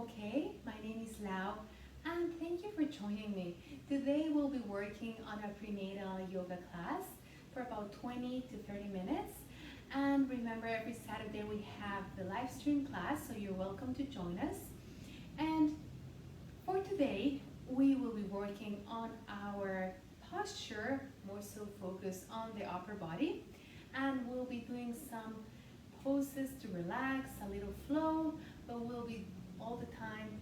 okay? My name is Lau and thank you for joining me. Today we'll be working on a prenatal yoga class for about 20 to 30 minutes. And remember, every Saturday we have the live stream class, so you're welcome to join us. And for today, we will be working on our posture, more so focused on the upper body. And we'll be doing some poses to relax, a little flow, but we'll be all the time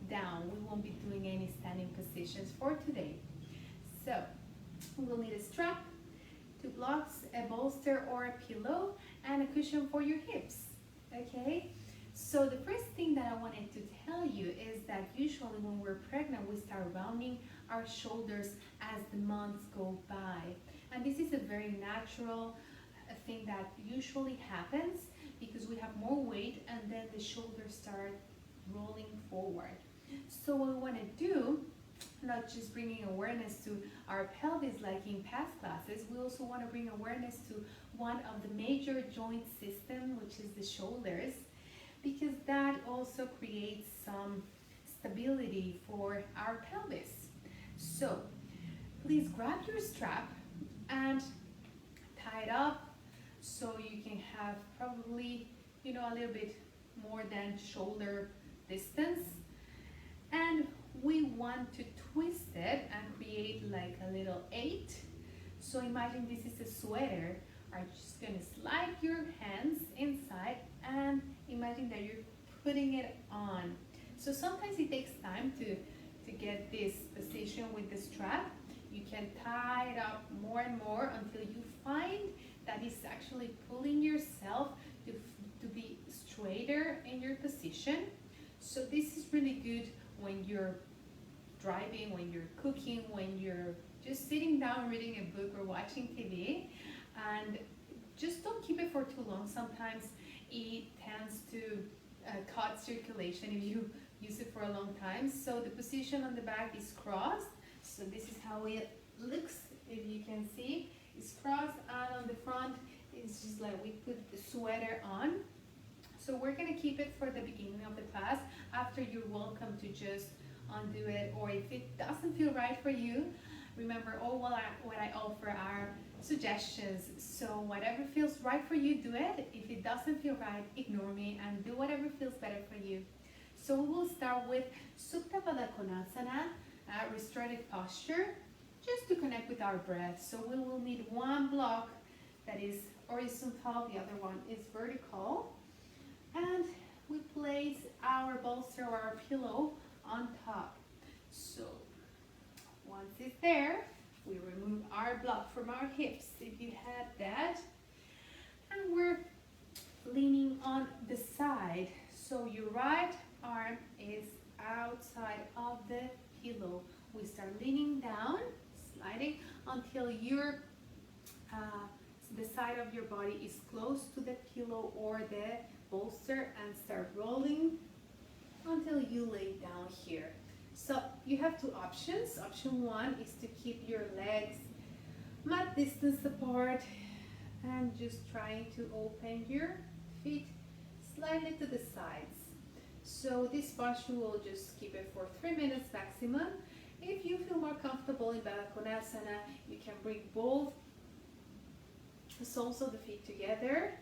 down. We won't be doing any standing positions for today. So we'll need a strap, 2 blocks, a bolster or a pillow, and a cushion for your hips, okay? So the first thing that I wanted to tell you is that usually when we're pregnant, we start rounding our shoulders as the months go by. And this is a very natural thing that usually happens because we have more weight and then the shoulders start rolling forward. So what we want to do, not just bringing awareness to our pelvis like in past classes, we also want to bring awareness to one of the major joint system, which is the shoulders, because that also creates some stability for our pelvis. So please grab your strap and tie it up so you can have probably, a little bit more than shoulder distance. And we want to twist it and create like a little 8. So imagine this is a sweater. I'm just gonna slide your hands inside and imagine that you're putting it on. So sometimes it takes time to get this position with the strap. You can tie it up more and more until you find that it's actually pulling yourself to be straighter in your position. So this is really good when you're driving, when you're cooking, when you're just sitting down reading a book or watching TV. And just don't keep it for too long. Sometimes it tends to cut circulation if you use it for a long time. So the position on the back is crossed. So this is how it looks, if you can see. It's crossed, and on the front it's just like we put the sweater on. So we're gonna keep it for the beginning of the class. After, you're welcome to just undo it, or if it doesn't feel right for you, remember what I offer are suggestions. So whatever feels right for you, do it. If it doesn't feel right, ignore me and do whatever feels better for you. So we will start with Supta Pada Konasana, restorative posture, just to connect with our breath. So we will need one block that is horizontal, the other one is vertical. And we place our bolster or our pillow on top. So once it's there, we remove our block from our hips if you had that. And we're leaning on the side. So your right arm is outside of the pillow. We start leaning down, sliding until the side of your body is close to the pillow or the bolster, and start rolling until you lay down here. So you have 2 options. Option 1 is to keep your legs mat distance apart and just trying to open your feet slightly to the sides. So this posture will just keep it for 3 minutes maximum. If you feel more comfortable in Baddha Konasana, you can bring both the soles of the feet together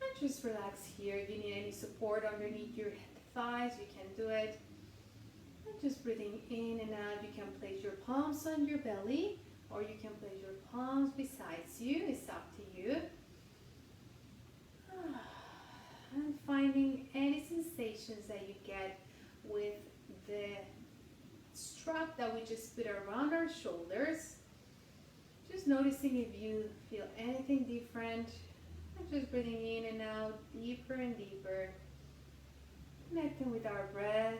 and just relax here. If you need any support underneath your thighs, you can do it. And just breathing in and out, you can place your palms on your belly, or you can place your palms beside you. It's up to you. And finding any sensations that you get with the strap that we just put around our shoulders. Just noticing if you feel anything different. And just breathing in and out, deeper and deeper. Connecting with our breath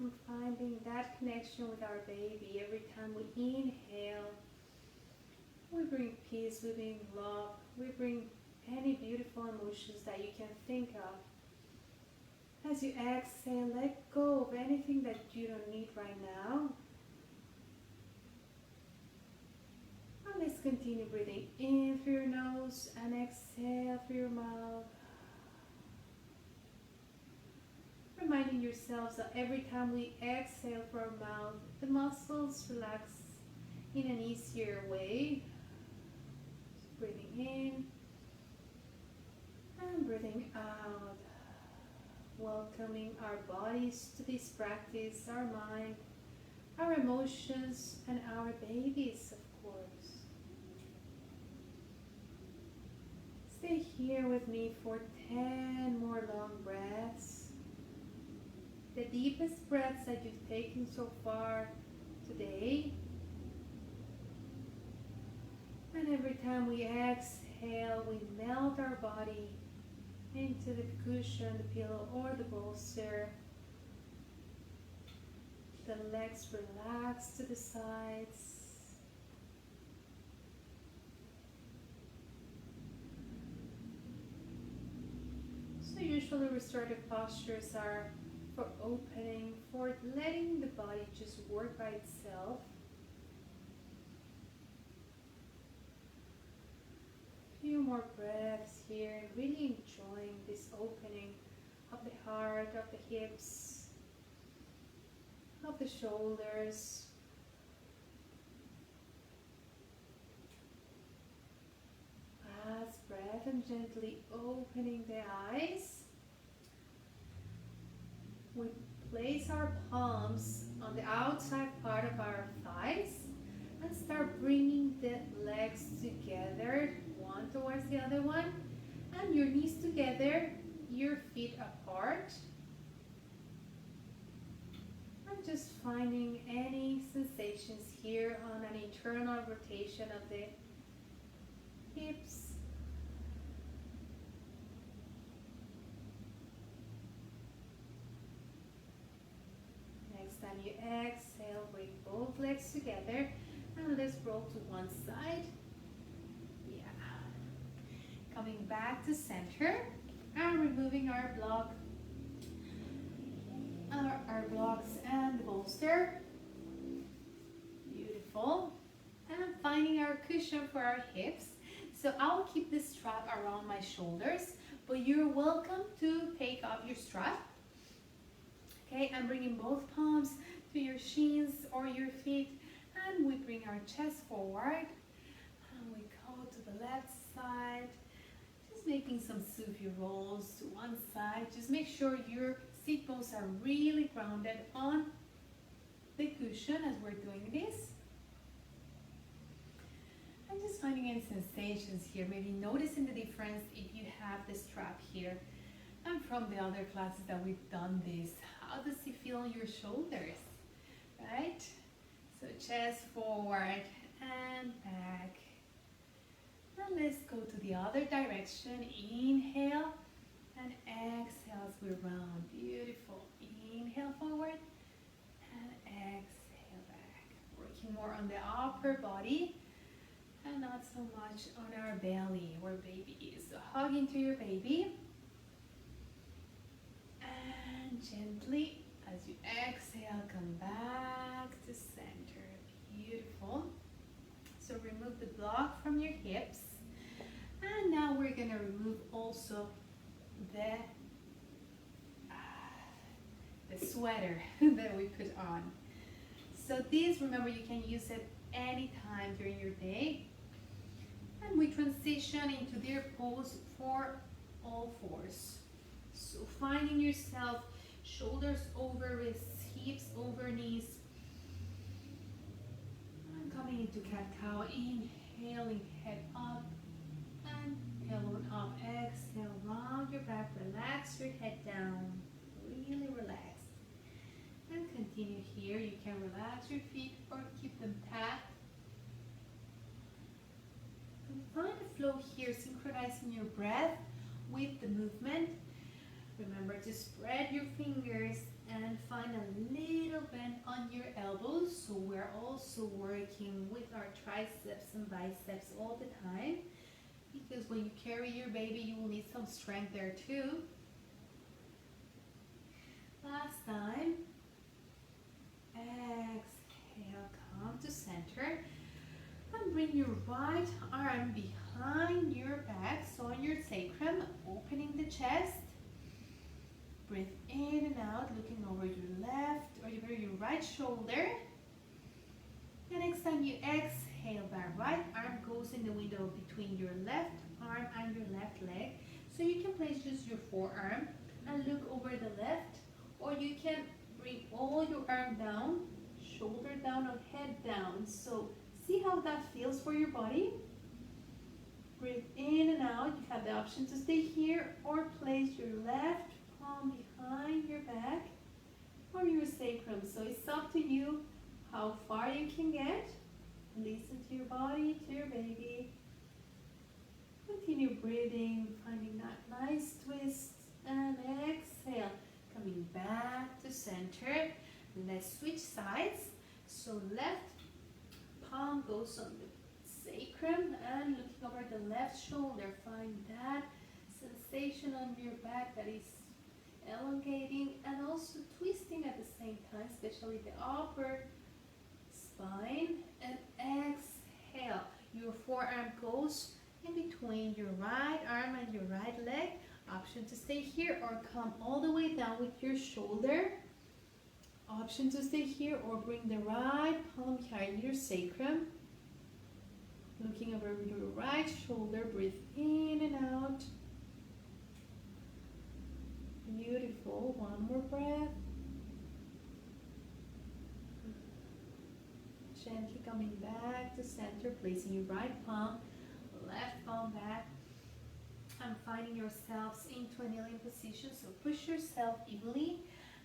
and finding that connection with our baby. Every time we inhale, we bring peace, we bring love, we bring any beautiful emotions that you can think of. As you exhale, let go of anything that you don't need right now. And let's continue breathing in through your nose and exhale through your mouth. finding yourselves that every time we exhale from our mouth, the muscles relax in an easier way. Just breathing in and breathing out. Welcoming our bodies to this practice, our mind, our emotions, and our babies, of course. Stay here with me for 10 more long breaths. The deepest breaths that you've taken so far today. And every time we exhale, we melt our body into the cushion, the pillow, or the bolster. The legs relax to the sides. So usually restorative postures are for opening, for letting the body just work by itself. Few more breaths here, really enjoying this opening of the heart, of the hips, of the shoulders. Last breath and gently opening the eyes. We place our palms on the outside part of our thighs and start bringing the legs together, one towards the other one, and your knees together, your feet apart. I'm just finding any sensations here on an internal rotation of the hips. Next time you exhale, bring both legs together and let's roll to one side. Yeah. Coming back to center and removing our block, our blocks and the bolster. Beautiful. And I'm finding our cushion for our hips. So I'll keep this strap around my shoulders, but you're welcome to take off your strap. Okay, I'm bringing both palms to your shins or your feet, and we bring our chest forward, and we go to the left side, just making some sufi rolls to one side. Just make sure your sit bones are really grounded on the cushion as we're doing this. I'm just finding any sensations here, maybe noticing the difference if you have the strap here. And from the other classes that we've done this, how does it feel on your shoulders, right? So chest forward and back. And let's go to the other direction. Inhale and exhale as we round. Beautiful. Inhale forward and exhale back. Working more on the upper body and not so much on our belly where baby is. So hug into your baby. And gently, as you exhale, come back to center. Beautiful. So remove the block from your hips. And now we're going to remove also the sweater that we put on. So this, remember, you can use it anytime during your day. And we transition into deer pose for all fours. So finding yourself shoulders over wrists, hips over knees. And coming into cat-cow, inhaling head up and tailbone up. Exhale, round your back, relax your head down, really relaxed. And continue here. You can relax your feet or keep them tapped. And find a flow here, synchronizing your breath with the movement. Remember to spread your fingers and find a little bend on your elbows. So we're also working with our triceps and biceps all the time, because when you carry your baby, you will need some strength there too. Last time. Exhale, come to center. And bring your right arm behind your back, so on your sacrum, opening the chest. Breathe in and out, looking over your left or your right shoulder. And next time you exhale, that right arm goes in the window between your left arm and your left leg. So you can place just your forearm and look over the left, or you can bring all your arm down, shoulder down or head down. So see how that feels for your body. Breathe in and out. You have the option to stay here or place your left palm behind your back or your sacrum. So it's up to you how far you can get. Listen to your body, to your baby. Continue breathing, finding that nice twist, and exhale. Coming back to center. Let's switch sides. So left palm goes on the sacrum and looking over the left shoulder. Find that sensation on your back that is elongating and also twisting at the same time, especially the upper spine. And exhale. Your forearm goes in between your right arm and your right leg. Option to stay here or come all the way down with your shoulder. Option to stay here or bring the right palm behind your sacrum. Looking over your right shoulder, breathe in and out. Beautiful. One more breath. Gently coming back to center, placing your right palm, left palm back, and finding yourselves into a kneeling position. So push yourself evenly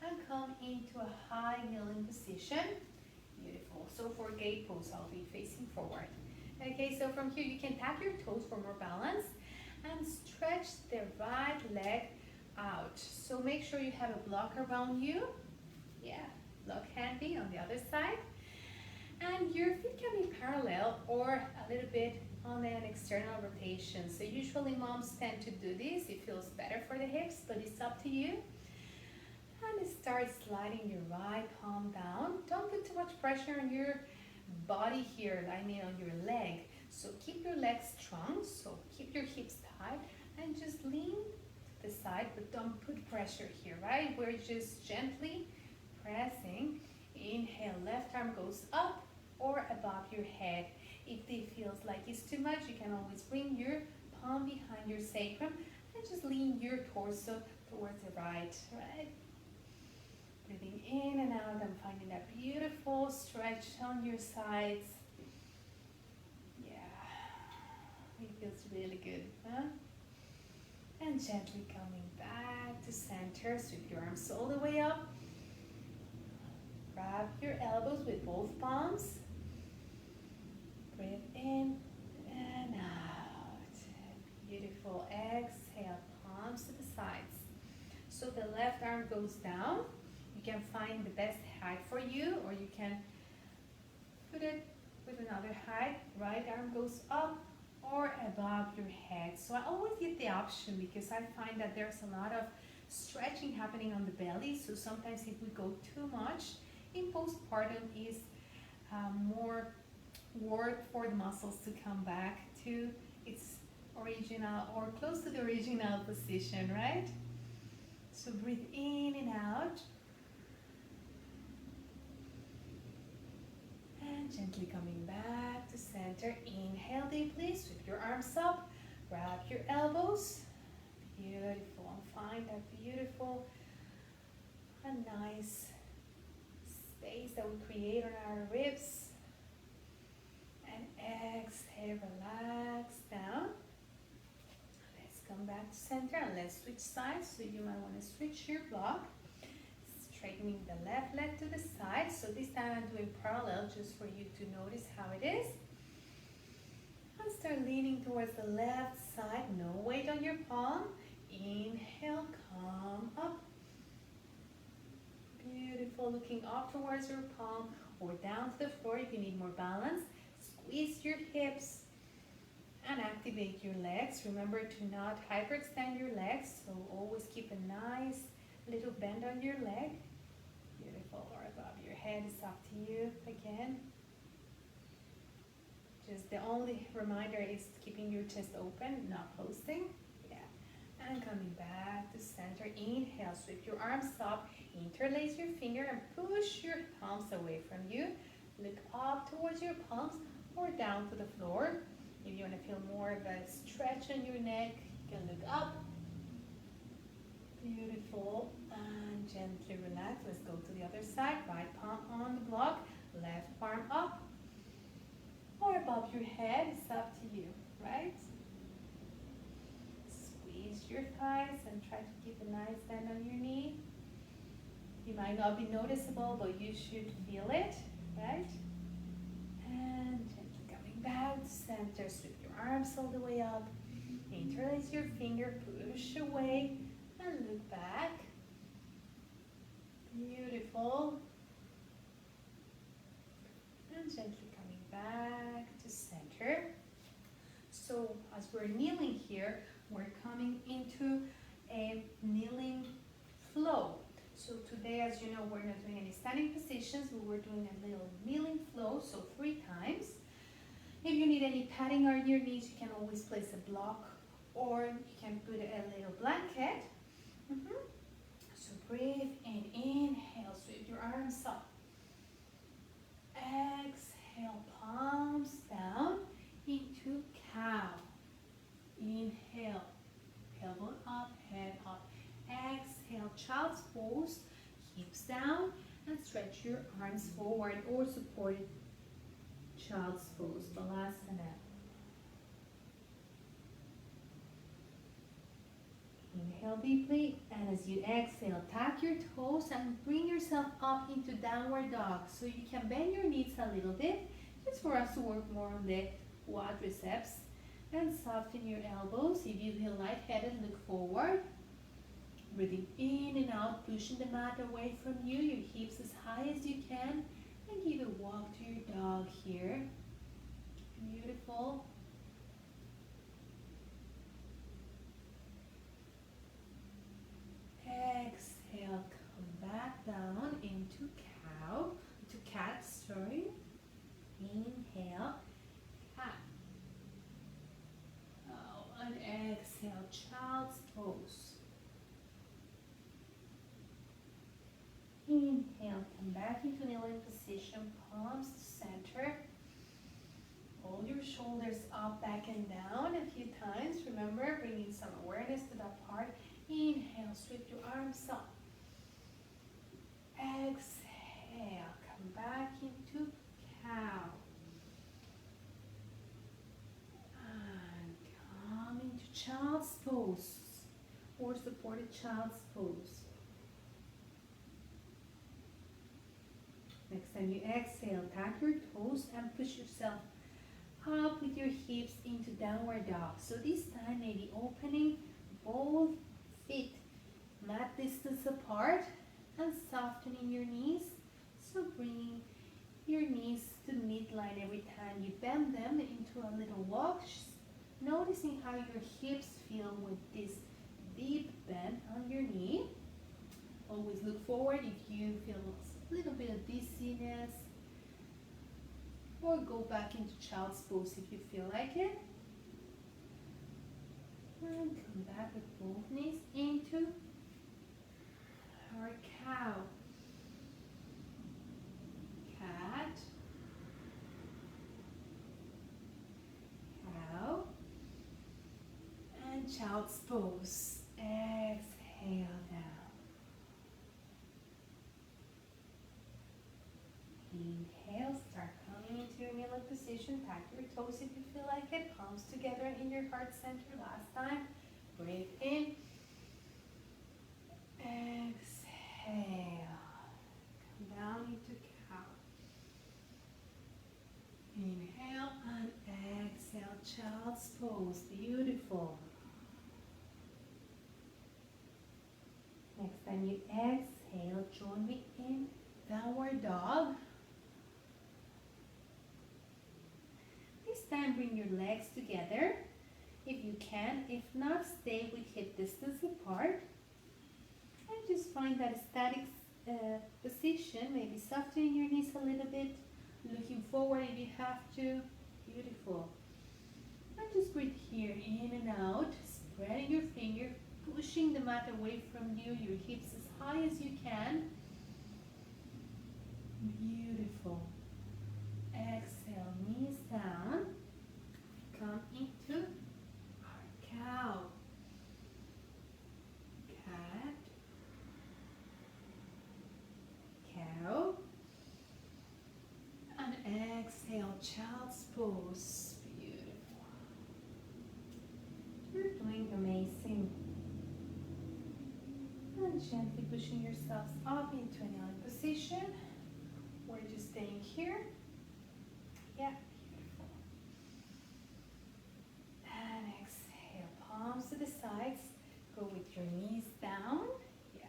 and come into a high kneeling position. Beautiful. So for gate pose, I'll be facing forward. Okay, so from here you can tap your toes for more balance and stretch the right leg out. So make sure you have a block around you. Yeah, block handy on the other side. And your feet can be parallel or a little bit on an external rotation. So usually moms tend to do this. It feels better for the hips, but it's up to you. And start sliding your right palm down. Don't put too much pressure on your body here, I mean on your leg. So keep your legs strong, so keep your hips tight and just lean to the side, but don't put pressure here, right? We're just gently pressing. Inhale, left arm goes up or above your head. If it feels like it's too much, you can always bring your palm behind your sacrum and just lean your torso towards the right, right? Breathing in and out and finding that beautiful stretch on your sides. Yeah, it feels really good, huh? And gently coming back to center. Sweep your arms all the way up. Grab your elbows with both palms. Breathe in and out. Beautiful. Exhale, palms to the sides. So the left arm goes down. You can find the best height for you, or you can put it with another height. Right arm goes up or above your head. So I always give the option because I find that there's a lot of stretching happening on the belly. So sometimes if we go too much, in postpartum is more work for the muscles to come back to its original or close to the original position, right? So breathe in and out. And gently coming back to center. Inhale deeply, sweep your arms up, grab your elbows. Beautiful. Find that beautiful and nice space that we create on our ribs. And exhale, relax down. Let's come back to center and let's switch sides. So you might want to switch your block. Straightening the left leg to the side. So this time I'm doing parallel just for you to notice how it is. And start leaning towards the left side. No weight on your palm. Inhale, come up. Beautiful. Looking up towards your palm or down to the floor if you need more balance. Squeeze your hips and activate your legs. Remember to not hyperextend your legs. So always keep a nice little bend on your leg. Beautiful. Or above your head is up to you again. Just the only reminder is keeping your chest open, not closing. Yeah. And coming back to center. Inhale, sweep your arms up, interlace your finger and push your palms away from you. Look up towards your palms or down to the floor. If you want to feel more of a stretch on your neck, you can look up. Beautiful. And gently relax. Let's go to the other side. Right palm on the block, left palm up or above your head. It's up to you, right? Squeeze your thighs and try to keep a nice bend on your knee. You might not be noticeable, but you should feel it, right? And gently coming back to center. Sweep your arms all the way up. Interlace your finger, push away, and look back. Beautiful. And gently coming back to center. So as we're kneeling here, we're coming into a kneeling flow. So today, as you know, we're not doing any standing positions, but we're doing a little kneeling flow, so 3 times. If you need any padding on your knees, you can always place a block or you can put a little blanket. So breathe in, inhale, sweep your arms up. Exhale, palms down into cow. Inhale, elbow up, head up. Exhale, child's pose, hips down, and stretch your arms forward or supported child's pose, Balasana. Inhale deeply, and as you exhale, tap your toes and bring yourself up into downward dog. So you can bend your knees a little bit, just for us to work more on the quadriceps. And soften your elbows. If you feel lightheaded, look forward. Breathing in and out, pushing the mat away from you, your hips as high as you can, and give a walk to your dog here. Beautiful. Exhale, come back down into cow, to cat, sorry. Inhale, cat. Oh, and exhale, child's pose. Inhale, come back into kneeling position, palms to center. Hold your shoulders up, back and down a few times. Remember, bringing some awareness to that part. Inhale, sweep your arms up. Exhale, come back into cow. And come into child's pose or supported child's pose. Next time you exhale, tap your toes and push yourself up with your hips into downward dog. So this time maybe opening both feet mat distance apart and softening your knees. So bringing your knees to midline every time you bend them into a little walk. Noticing how your hips feel with this deep bend on your knee. Always look forward if you feel a little bit of dizziness, or go back into child's pose if you feel like it. And come back with both knees into our cow. Cat. Cow. And child's pose. Exhale down. Inhale, start coming into your kneeling position. Tap your toes if you feel like it. Palms together in your heart center. Last time. Breathe in. Exhale. Come down into cow. Inhale and exhale. Child's pose. Beautiful. Next time you exhale, join me in downward dog. This time bring your legs together if you can. If not, stay with hip distance apart. And just find that static position, maybe softening your knees a little bit, looking forward if you have to. Beautiful. And just breathe here, in and out, spreading your pushing the mat away from you, your hips as high as you can. Beautiful. Exhale, knees down. Come into our cow. Cat. Cow. And exhale, child's pose. Beautiful. You're doing amazing. And gently pushing yourselves up into an kneeling position. We're just staying here. Yeah, beautiful. And exhale, palms to the sides. Go with your knees down. Yeah.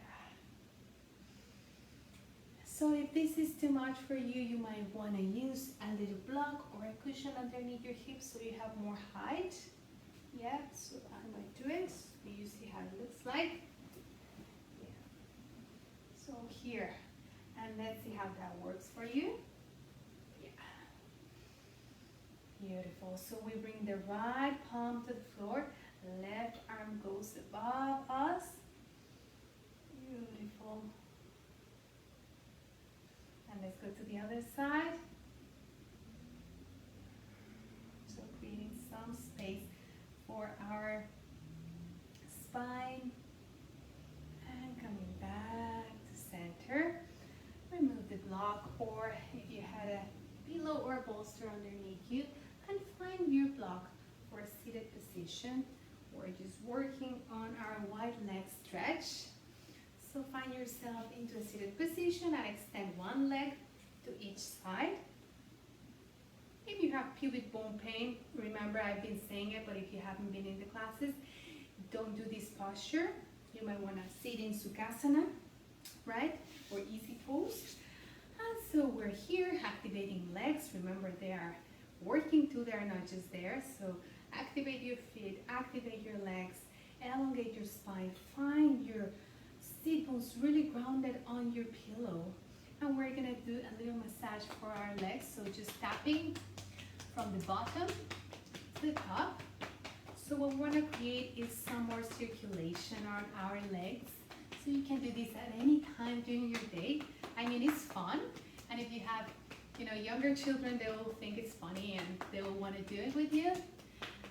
So if this is too much for you, you might want to use a little block or a cushion underneath your hips so you have more height. Yeah, so I might do it. So you see how it looks like. Yeah. So here. And let's see how that works for you. Yeah. Beautiful. So we bring the right palm to the floor. Left arm goes above us. Beautiful. And let's go to the other side. So creating some space for our spine. And coming back to center. Remove the block, or if you had a pillow or a bolster underneath you, and find your block for a seated position. We're just working on our wide leg stretch. So find yourself into a seated position and extend one leg to each side. If you have pubic bone pain, remember I've been saying it, but if you haven't been in the classes, don't do this posture. You might want to sit in Sukhasana, right? Or easy pose. And so we're here activating legs. Remember, they are working too, they are not just there. So activate your feet, activate your legs, elongate your spine, find your sit bones really grounded on your pillow. And we're gonna do a little massage for our legs. So just tapping from the bottom to the top. So what we wanna create is some more circulation on our legs. So you can do this at any time during your day. I mean, it's fun. And if you have, younger children, they will think it's funny and they will want to do it with you.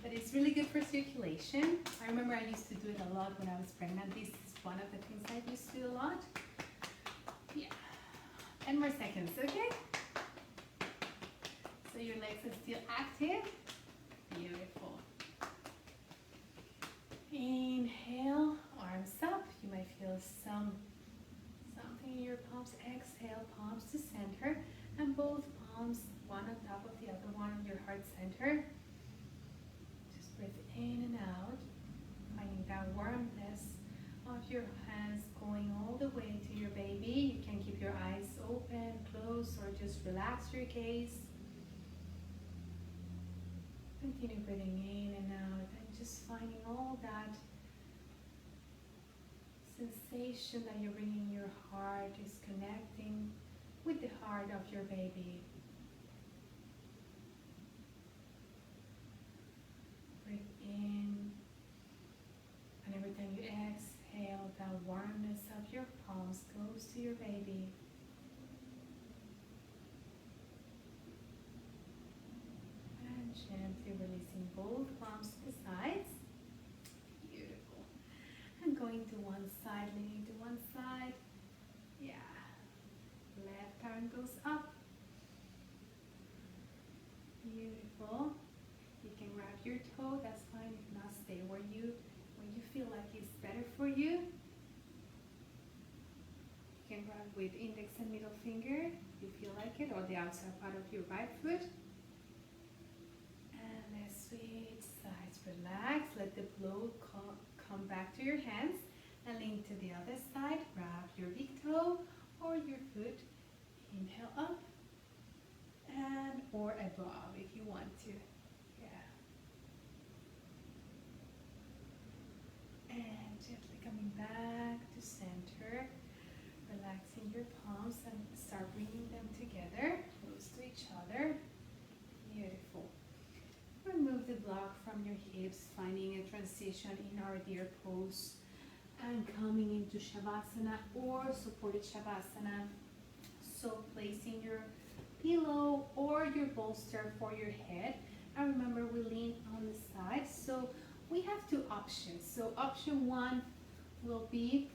But it's really good for circulation. I remember I used to do it a lot when I was pregnant. This is one of the things I used to do a lot. Yeah. 10 more seconds, okay? So your legs are still active. Beautiful. Inhale, arms up. You might feel something in your palms. Exhale, palms to center, and both palms, one on top of the other one on your heart center. Just breathe in and out, finding that warmness of your hands going all the way to your baby. You can keep your eyes open, closed, or just relax your gaze. Continue breathing in and out, and just finding all that sensation that you're bringing in your heart is connecting with the heart of your baby. Breathe in, and every time you exhale, that warmness of your palms goes to your baby. And gently releasing both palms to the sides. Beautiful. And going to one side, leaning to one side. Yeah. Left arm goes up. Beautiful. You can grab your toe, that's fine. If not, stay where you feel like it's better for you. You can grab with index and middle finger if you feel like it, or the outside part of your right foot. And let's switch sides. Relax. Let the flow come back to your hands, and lean to the other side. Grab your big toe or your foot. Inhale up and or above if you want to. Yeah. And gently coming back to center. Relaxing your palms and start bringing them together, close to each other. Beautiful. Remove the block from your hips, finding a transition in our deer pose. and coming into Shavasana or supported Shavasana. So placing your pillow or your bolster for your head. And remember, we lean on the side. So we have two options. So option one will be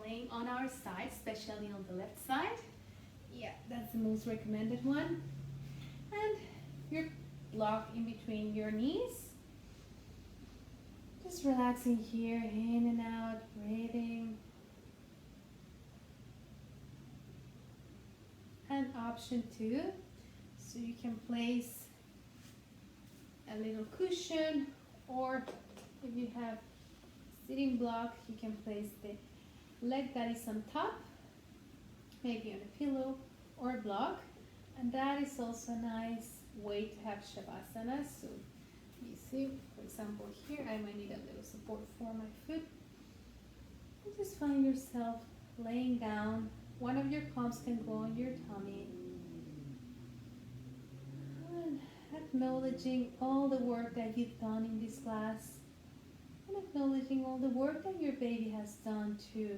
laying on our side, especially on the left side. Yeah, that's the most recommended one. And your block in between your knees. Just relaxing here, in and out, breathing. And option two, so you can place a little cushion, or if you have sitting block, you can place the leg that is on top, maybe on a pillow or a block, and that is also a nice way to have Shavasana. So you see, for example, here I might need a little support for my foot. And just find yourself laying down. One of your palms can go on your tummy. And acknowledging all the work that you've done in this class. And acknowledging all the work that your baby has done too.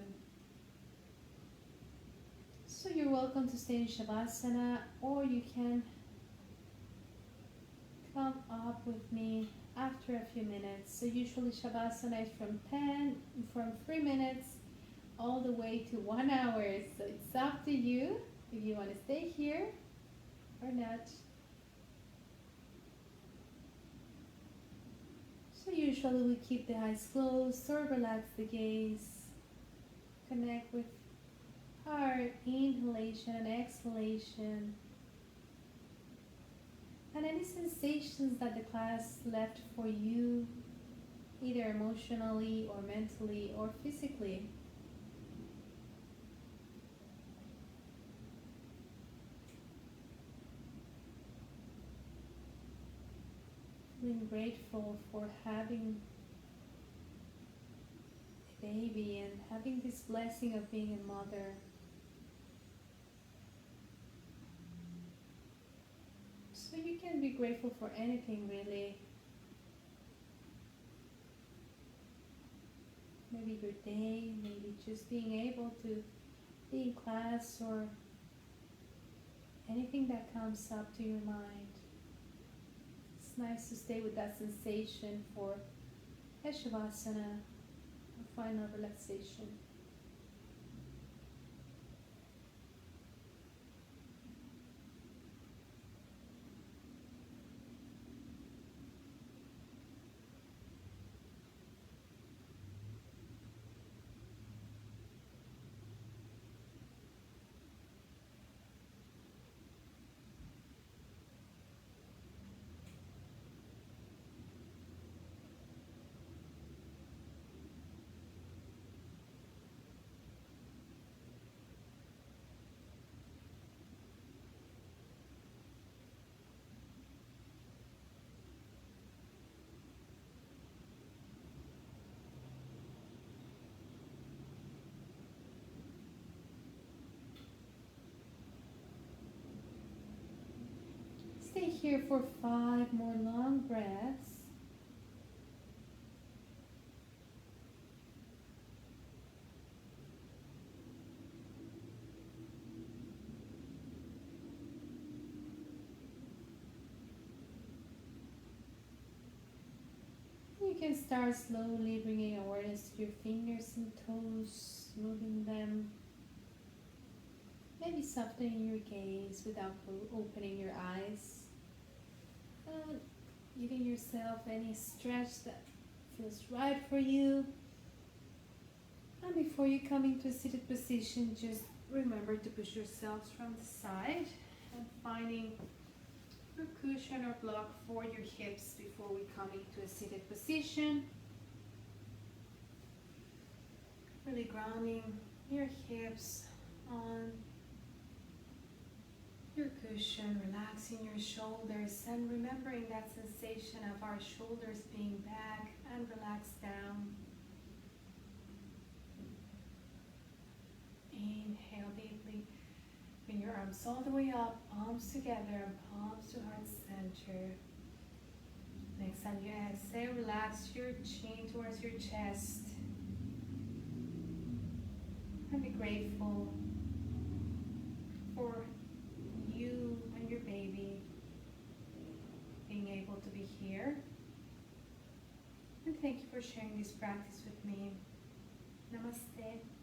So you're welcome to stay in Shavasana, or you can come up with me after a few minutes. So usually Shavasana is from 3 minutes all the way to 1 hour. So it's up to you if you want to stay here or not. So usually we keep the eyes closed or relax the gaze. Connect with our inhalation and exhalation. And any sensations that the class left for you, either emotionally or mentally or physically. Feeling grateful for having a baby and having this blessing of being a mother. So you can be grateful for anything really. Maybe your day, maybe just being able to be in class, or anything that comes up to your mind. It's nice to stay with that sensation for a Shavasana, a final relaxation. Stay here for 5 more long breaths. You can start slowly bringing awareness to your fingers and toes, moving them. Maybe softening your gaze without opening your eyes. Giving yourself any stretch that feels right for you. And before you come into a seated position, just remember to push yourselves from the side and finding your cushion or block for your hips before we come into a seated position. Really grounding your hips on your cushion, relaxing your shoulders, and remembering that sensation of our shoulders being back and relaxed down. Inhale deeply. Bring your arms all the way up, palms together, palms to heart center. Next time you exhale, relax your chin towards your chest. and be grateful for you and your baby being able to be here. And thank you for sharing this practice with me. Namaste.